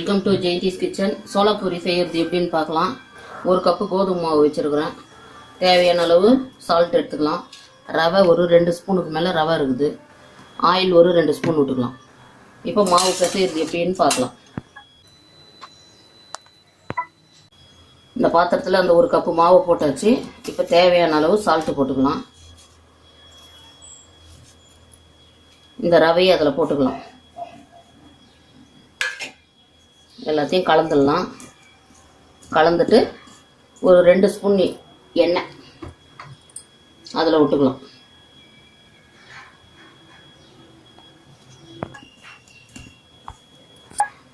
Welcome to Jayanthi's kitchen. Chola puri செய்கிறது எப்படின்னு பார்க்கலாம். ஒரு கப்பு கோதுமை மாவு வச்சுருக்கிறேன். தேவையான அளவு சால்ட் எடுத்துக்கலாம். ரவை ஒரு 2 ஸ்பூனுக்கு மேலே ரவை இருக்குது. ஆயில் ஒரு 2 ஸ்பூன் விட்டுக்கலாம். இப்போ மாவு பிசைகிறது எப்படின்னு பார்க்கலாம். இந்த பாத்திரத்தில் அந்த ஒரு கப்பு மாவு போட்டாச்சு. இப்போ தேவையான அளவு சால்ட்டு போட்டுக்கலாம். இந்த ரவையை அதில் போட்டுக்கலாம். எல்லாத்தையும் கலந்துடலாம். கலந்துட்டு ஒரு 2 ஸ்பூன் எண்ணெய் அதில் விட்டுக்கலாம்.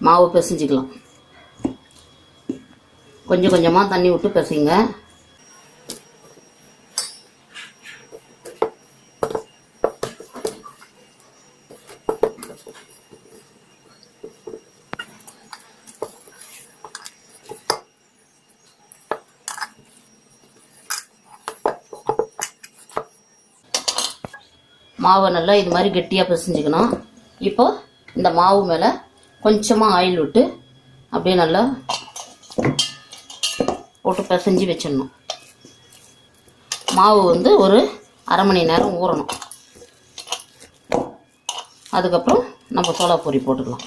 மாவு பிசைஞ்சிக்கலாம். கொஞ்சம் கொஞ்சமாக தண்ணி விட்டு பிசைங்க. மாவை நல்லா இது மாதிரி கெட்டியாக பிசைஞ்சிக்கணும். இப்போ இந்த மாவு மேலே கொஞ்சமாக ஆயில் விட்டு அப்படியே நல்லா போட்டு பிசைஞ்சு வச்சிடணும். மாவு ஒரு அரை மணி நேரம் ஊறணும். அதுக்கப்புறம் நம்ம சோளா பூரி போட்டுக்கலாம்.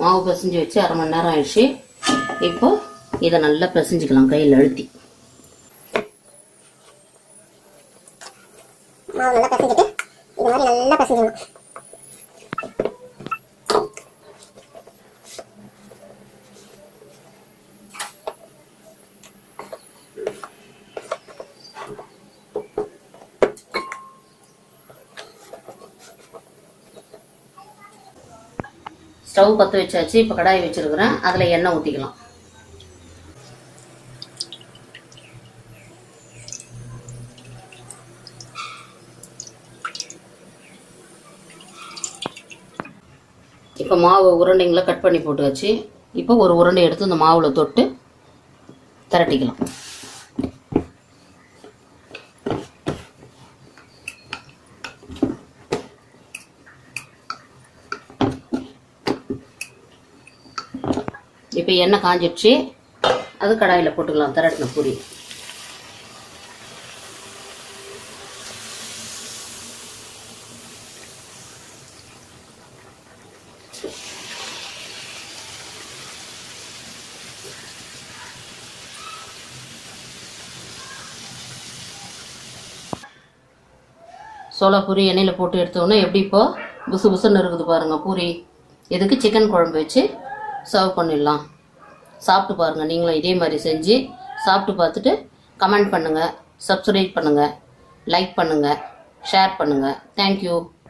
மாவு பிசைஞ்சு வச்சு அரை மணி நேரம் ஆயிடுச்சு. இப்போ இதை நல்லா பிசைஞ்சிக்கலாம் கையில் அழுத்தி. மாவு நல்லா பிசைஞ்சிட்டு இது மாதிரி நல்லா பிசைஞ்சிடணும். ஸ்டவ் பற்ற வச்சாச்சு. இப்போ கடாய் வச்சுருக்கிறேன். அதில் எண்ணெய் ஊற்றிக்கலாம். இப்போ மாவு உருண்டைங்களை கட் பண்ணி போட்டு வச்சு இப்போ ஒரு உருண்டை எடுத்து இந்த மாவில் தொட்டு திரட்டிக்கலாம். இப்போ எண்ணெய் காஞ்சிடுச்சு. அது கடாயில் போட்டுக்கலாம் திரட்டின பூரி. சோளா பூரி எண்ணெயில் போட்டு எடுத்தோன்னே எப்படி இப்போ புசு புசுன்னு இருக்குது பாருங்கள் பூரி. இதுக்கு சிக்கன் குழம்பு வச்சு சர்வ் பண்ணிடலாம். சாப்பிட்டு பாருங்கள். நீங்களும் இதே மாதிரி செஞ்சு சாப்பிட்டு பார்த்துட்டு கமெண்ட் பண்ணுங்கள், சப்ஸ்கிரைப் பண்ணுங்கள், லைக் பண்ணுங்கள், ஷேர் பண்ணுங்கள். தேங்க்யூ.